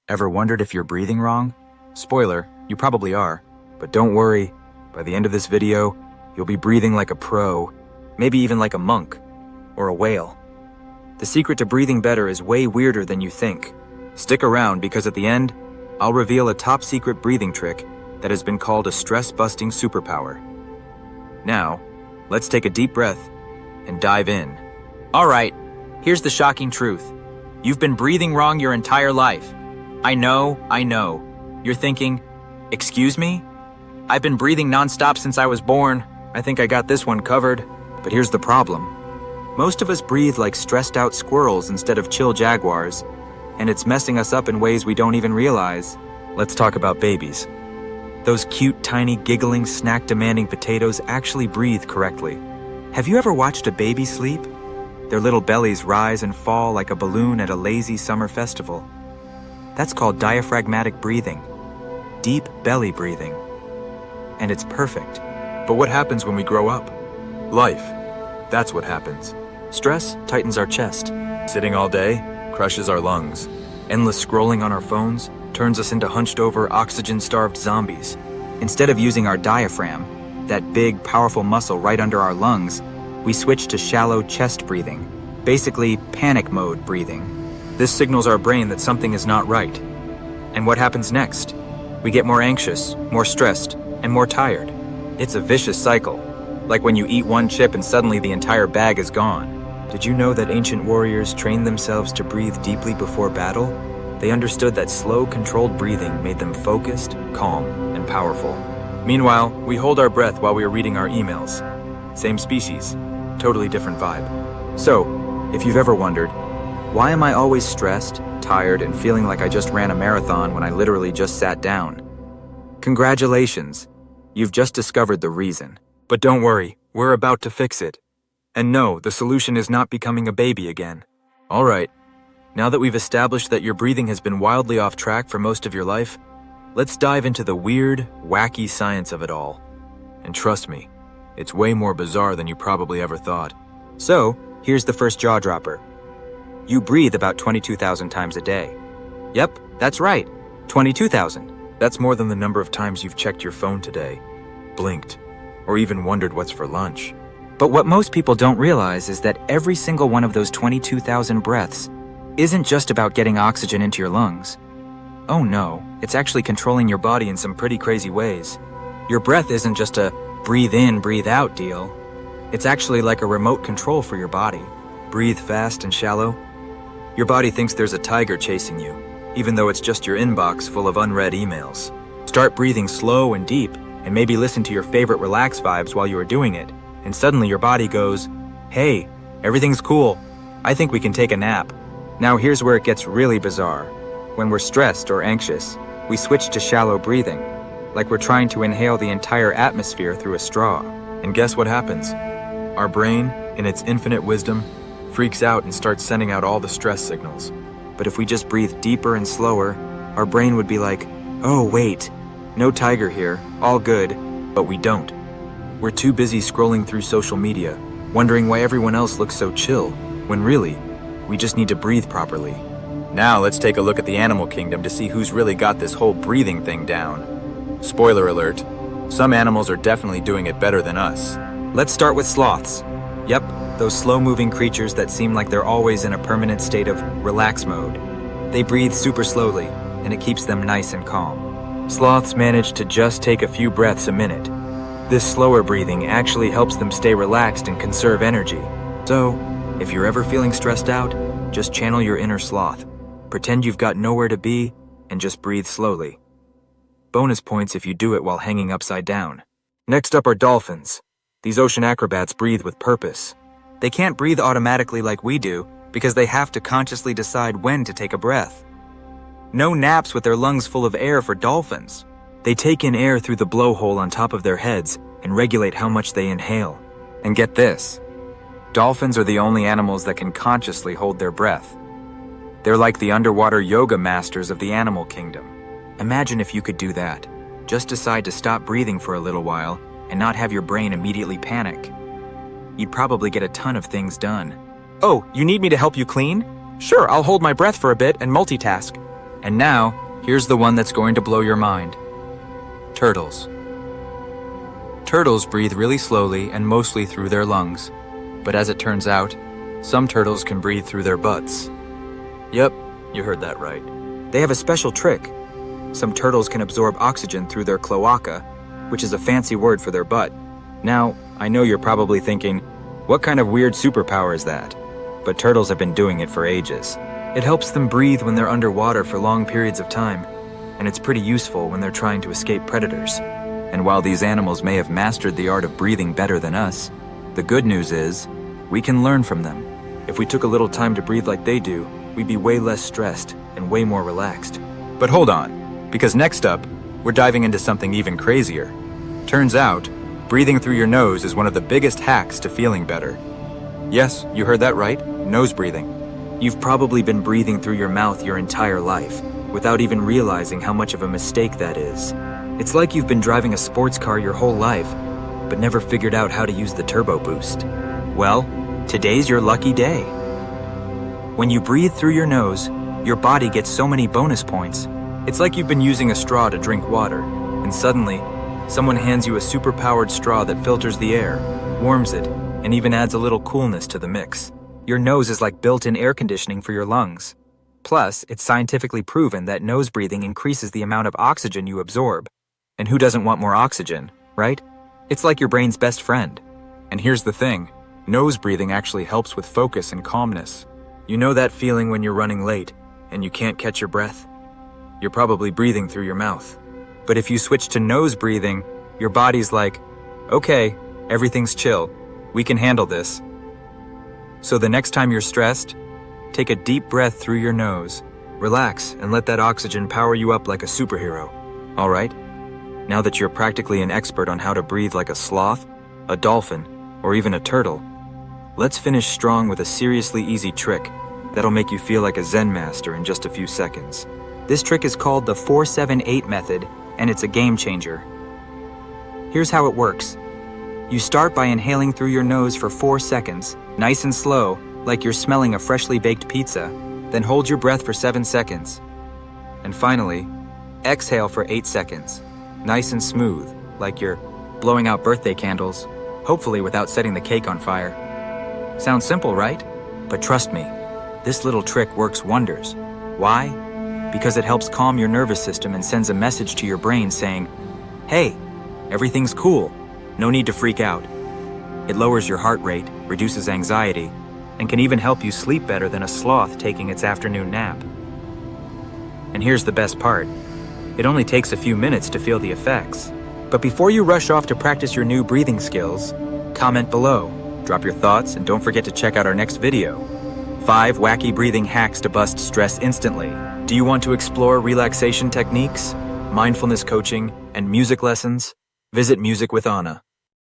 Ever wondered if you're breathing wrong? Spoiler, you probably are. But don't worry, by the end of this video, you'll be breathing like a pro, maybe even like a monk, or a whale. The secret to breathing better is way weirder than you think. Stick around because at the end, I'll reveal a top-secret breathing trick that has been called a stress-busting superpower. Now, let's take a deep breath and dive in. All right, here's the shocking truth. You've been breathing wrong your entire life. I know. You're thinking, excuse me? I've been breathing nonstop since I was born. I think I got this one covered. But here's the problem. Most of us breathe like stressed out squirrels instead of chill jaguars, and it's messing us up in ways we don't even realize. Let's talk about babies. Those cute, tiny, giggling, snack-demanding potatoes actually breathe correctly. Have you ever watched a baby sleep? Their little bellies rise and fall like a balloon at a lazy summer festival. That's called diaphragmatic breathing, deep belly breathing. And it's perfect. But what happens when we grow up? Life. That's what happens. Stress tightens our chest. Sitting all day crushes our lungs. Endless scrolling on our phones turns us into hunched-over, oxygen-starved zombies. Instead of using our diaphragm, that big, powerful muscle right under our lungs, we switch to shallow chest breathing, basically panic mode breathing. This signals our brain that something is not right. And what happens next? We get more anxious, more stressed, and more tired. It's a vicious cycle, like when you eat one chip and suddenly the entire bag is gone. Did you know that ancient warriors trained themselves to breathe deeply before battle? They understood that slow, controlled breathing made them focused, calm, and powerful. Meanwhile, we hold our breath while we are reading our emails. Same species, totally different vibe. So, if you've ever wondered, why am I always stressed, tired, and feeling like I just ran a marathon when I literally just sat down? Congratulations, you've just discovered the reason. But don't worry, we're about to fix it. And no, the solution is not becoming a baby again. All right, now that we've established that your breathing has been wildly off track for most of your life, let's dive into the weird, wacky science of it all. And trust me, it's way more bizarre than you probably ever thought. So, here's the first jaw dropper. You breathe about 22,000 times a day. Yep, that's right, 22,000. That's more than the number of times you've checked your phone today, blinked, or even wondered what's for lunch. But what most people don't realize is that every single one of those 22,000 breaths isn't just about getting oxygen into your lungs. Oh no, it's actually controlling your body in some pretty crazy ways. Your breath isn't just a breathe in, breathe out deal. It's actually like a remote control for your body. Breathe fast and shallow. Your body thinks there's a tiger chasing you, even though it's just your inbox full of unread emails. Start breathing slow and deep, and maybe listen to your favorite relax vibes while you are doing it, and suddenly your body goes, hey, everything's cool. I think we can take a nap. Now here's where it gets really bizarre. When we're stressed or anxious, we switch to shallow breathing, like we're trying to inhale the entire atmosphere through a straw. And guess what happens? Our brain, in its infinite wisdom, freaks out and starts sending out all the stress signals. But if we just breathe deeper and slower, our brain would be like, oh wait, no tiger here, all good, but we don't. We're too busy scrolling through social media, wondering why everyone else looks so chill, when really, we just need to breathe properly. Now let's take a look at the animal kingdom to see who's really got this whole breathing thing down. Spoiler alert, some animals are definitely doing it better than us. Let's start with sloths. Yep, those slow-moving creatures that seem like they're always in a permanent state of relax mode. They breathe super slowly, and it keeps them nice and calm. Sloths manage to just take a few breaths a minute. This slower breathing actually helps them stay relaxed and conserve energy. So, if you're ever feeling stressed out, just channel your inner sloth. Pretend you've got nowhere to be, and just breathe slowly. Bonus points if you do it while hanging upside down. Next up are dolphins. These ocean acrobats breathe with purpose. They can't breathe automatically like we do because they have to consciously decide when to take a breath. No naps with their lungs full of air for dolphins. They take in air through the blowhole on top of their heads and regulate how much they inhale. And get this, dolphins are the only animals that can consciously hold their breath. They're like the underwater yoga masters of the animal kingdom. Imagine if you could do that. Just decide to stop breathing for a little while and not have your brain immediately panic. You'd probably get a ton of things done. Oh, you need me to help you clean? Sure, I'll hold my breath for a bit and multitask. And now, here's the one that's going to blow your mind. Turtles. Turtles breathe really slowly and mostly through their lungs. But as it turns out, some turtles can breathe through their butts. Yep, you heard that right. They have a special trick. Some turtles can absorb oxygen through their cloaca, which is a fancy word for their butt. Now, I know you're probably thinking, what kind of weird superpower is that? But turtles have been doing it for ages. It helps them breathe when they're underwater for long periods of time, and it's pretty useful when they're trying to escape predators. And while these animals may have mastered the art of breathing better than us, the good news is, we can learn from them. If we took a little time to breathe like they do, we'd be way less stressed and way more relaxed. But hold on, because next up, we're diving into something even crazier. Turns out, breathing through your nose is one of the biggest hacks to feeling better. Yes, you heard that right, nose breathing. You've probably been breathing through your mouth your entire life, without even realizing how much of a mistake that is. It's like you've been driving a sports car your whole life, but never figured out how to use the turbo boost. Well, today's your lucky day. When you breathe through your nose, your body gets so many bonus points. It's like you've been using a straw to drink water, and suddenly, someone hands you a super-powered straw that filters the air, warms it, and even adds a little coolness to the mix. Your nose is like built-in air conditioning for your lungs. Plus, it's scientifically proven that nose breathing increases the amount of oxygen you absorb. And who doesn't want more oxygen, right? It's like your brain's best friend. And here's the thing, nose breathing actually helps with focus and calmness. You know that feeling when you're running late and you can't catch your breath? You're probably breathing through your mouth. But if you switch to nose breathing, your body's like, okay, everything's chill. We can handle this. So the next time you're stressed, take a deep breath through your nose. Relax and let that oxygen power you up like a superhero. All right? Now that you're practically an expert on how to breathe like a sloth, a dolphin, or even a turtle, let's finish strong with a seriously easy trick that'll make you feel like a Zen master in just a few seconds. This trick is called the 4-7-8 method, and it's a game changer. Here's how it works. You start by inhaling through your nose for 4 seconds, nice and slow, like you're smelling a freshly baked pizza. Then hold your breath for 7 seconds. And finally, exhale for 8 seconds, nice and smooth, like you're blowing out birthday candles, hopefully without setting the cake on fire. Sounds simple, right? But trust me, this little trick works wonders. Why? Because it helps calm your nervous system and sends a message to your brain saying, hey, everything's cool, no need to freak out. It lowers your heart rate, reduces anxiety, and can even help you sleep better than a sloth taking its afternoon nap. And here's the best part. It only takes a few minutes to feel the effects. But before you rush off to practice your new breathing skills, comment below, drop your thoughts, and don't forget to check out our next video. 5 wacky breathing hacks to bust stress instantly. Do you want to explore relaxation techniques, mindfulness coaching, and music lessons? Visit Music with Anna.